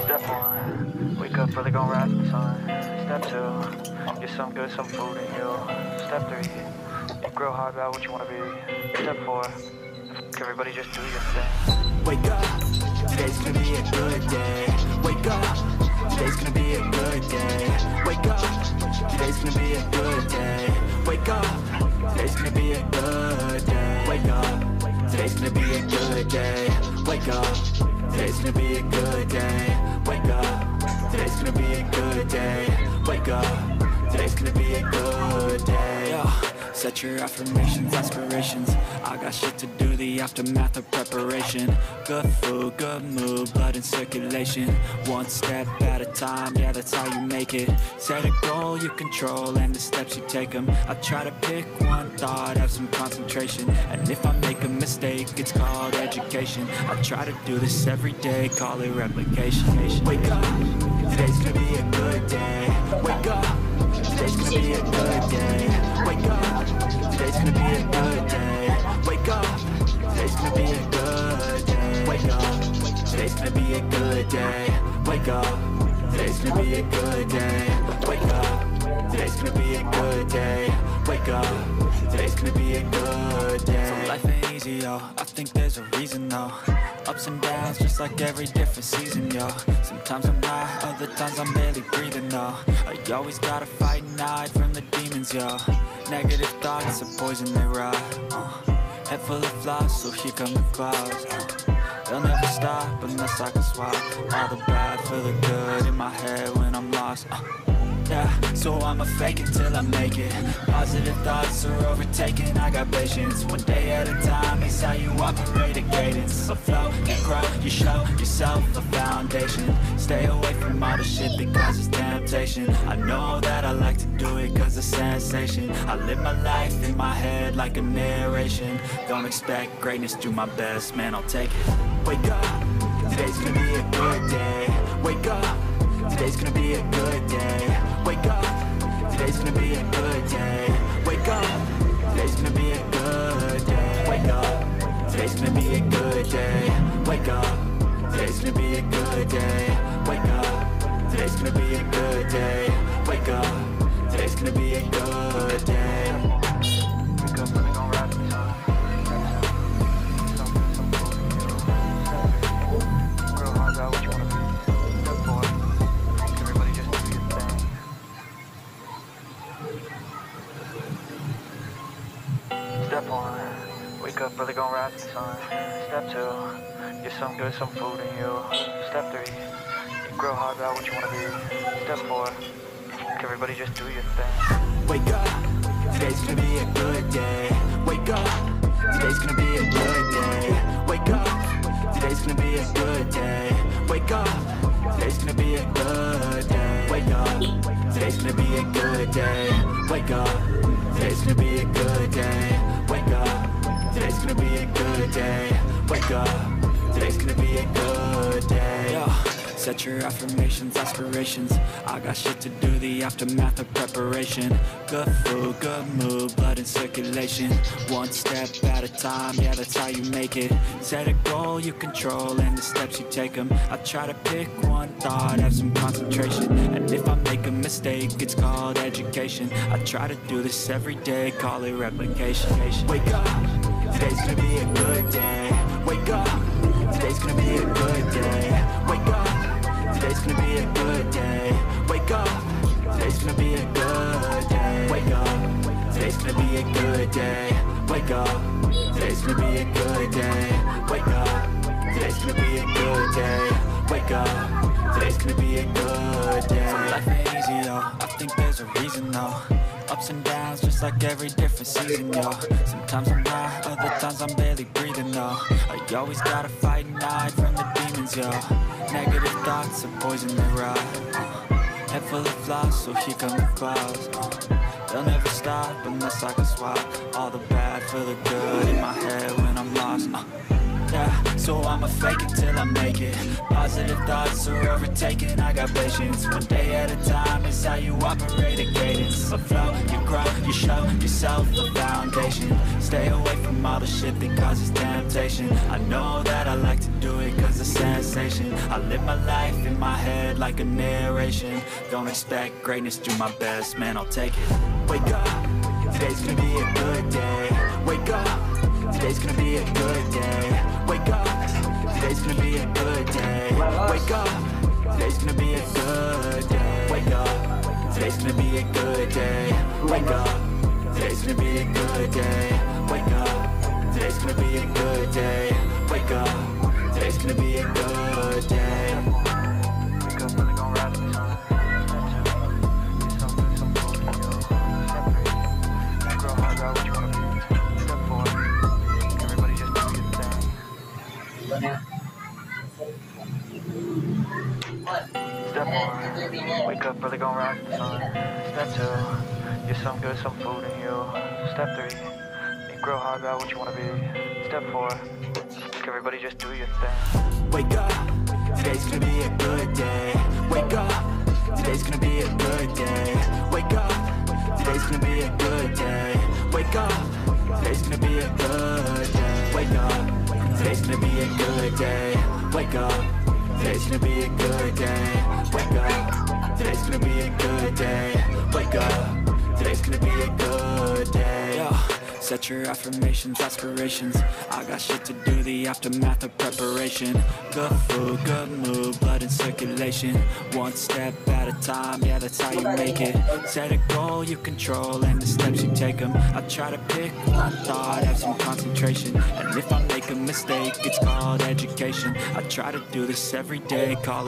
Step 1, wake up early, gon' rise with the sun. Step 2, get some good, some food in you. Step 3, grow hard about what you wanna be. Step 4, everybody just do your thing. Wake up, today's gonna be a good day. Wake up, today's gonna be a good day. Wake up, today's gonna be a good day. Wake up, today's gonna be a good day. Wake up, today's gonna be a good day. Wake up, today's gonna be a good day. Wake up, today's gonna be a good day. Wake up, today's gonna be a good day. Yo, set your affirmations, aspirations. I got shit to do, the aftermath of preparation. Good food, good mood, blood in circulation. One step at a time, yeah, that's how you make it. Set a goal you control and the steps you take them. I try to pick one thought, have some concentration. And if I make a mistake, it's called education. I try to do this every day, call it replication. Wake up, today's gonna be a good day. Wake up, today's gonna be a good day. Wake up, today's gonna be a good day. Wake up, today's gonna be a good day. Wake up, today's gonna be a good day. Wake up, today's gonna be a good day. Wake up, today's gonna be a good day. Wake up, today's gonna be a good day. So life ain't easy, yo, I think there's a reason though. Ups and downs, just like every different season, yo. Sometimes I'm high, other times I'm barely breathing, though. I always gotta fight and hide from the demons, yo. Negative thoughts are poison, they rot. Head full of flies, so here come the clouds. They'll never stop unless I can swap all the bad for the good in my head when I'm lost. Yeah, so I'ma fake it till I make it. Positive thoughts are overtaken, I got patience. One day at a time is how you operate a cadence. So flow and grow, you show yourself a foundation. Stay away from all the shit because it's temptation. I know that I like to do it cause it's sensation. I live my life in my head like a narration. Don't expect greatness, do my best, man, I'll take it. Wake up, today's gonna be a good day. Wake up, today's gonna be a good day. Wake up, today's gonna be a good day. Wake up, today's gonna be a good day. Wake up, today's gonna be a good day. Wake up, today's gonna be a good day. Wake up, today's gonna be a good day. Wake up, today's gonna be a good day. Wake up early, gon' rise with the sun. Grow hard about what you wanna be. Step 4, everybody just do your thing. Step 1, wake up early, gon' rise with the sun. Step 2, get some good, some food in you. Step 3, grow hard about what you wanna be. Step 4, everybody just do your thing. Wake up, today's gonna be a good day. Wake up, today's gonna be a good day. Wake up, today's gonna be a good day. Wake up, today's gonna be a good day. Wake up, today's gonna be a good day. Wake up, today's gonna be a good day. Wake up, today's gonna be a good day. Wake up, today's gonna be a good day. Yo, set your affirmations, aspirations. I got shit to do, the aftermath of preparation. Good food, good mood, blood in circulation. One step at a time, yeah, that's how you make it. Set a goal you control and the steps you take them. I try to pick one thought, have some concentration. And if I make a mistake, it's called education. I try to do this every day, call it replication. Wake up, today's gonna be a good day. Wake up, today's gonna be a good day. Wake up, today's gonna be a good day. Wake up, today's gonna be a good day. Wake up, today's gonna be a good day. Wake up, today's gonna be a good day. Wake up, today's gonna be a good day. Wake up, today's gonna be a good day. So life ain't easy, yo, I think there's a reason though. Ups and downs, just like every different season, yo. Sometimes I'm high, other times I'm barely breathing, though. I always gotta fight and hide from the demons, yo. Negative thoughts are poison, they rot. Head full of flies, so here come the clouds. They'll never stop unless I can swap all the bad for the good in my head when I'm lost. Yeah, so I'ma fake it till I make it. Positive thoughts are overtaken, I got patience. One day at a time is how you operate a cadence. A flow, you grow, you show yourself a foundation. Stay away from all the shit that causes temptation. I know that I like to do it cause it's sensation. I live my life in my head like a narration. Don't expect greatness, do my best, man, I'll take it. Wake up, today's gonna be a good day. Wake up, today's gonna be a good day. Wake up, today's gonna be a good day. Wake up, today's gonna be a good day. Wake up, today's gonna be a good day. Wake up, today's gonna be a good day. Wake up, today's gonna be a good day. Wake up, today's gonna be a good day. Wake up, really gon' rise with the sun. Step 2, get some food in you. Step 3, grow hard, about what you wanna be. Step 4, everybody just do your thing. Step 1, wake up, really gon' rise with the sun. Step 2, get some good, some food in you. Step 3, grow hard, about what you wanna be. Step 4, everybody just do your thing. Wake up, today's gonna be a good day. Wake up, today's gonna be a good day. Wake up, today's gonna be a good day. Wake up, today's gonna be a good day. Wake up, today's gonna be a good day. Wake up, today's gonna be a good day. Wake up, today's gonna be a good day. Wake up, today's gonna be a good day. Yo. Set your affirmations, aspirations. I got shit to do, the aftermath of preparation. Good food, good mood, blood in circulation. One step at a time, yeah, that's how you make it. Set a goal you control and the steps you take them. I try to pick one thought, have some concentration. And if I make a mistake, it's called education. I try to do this every day, call it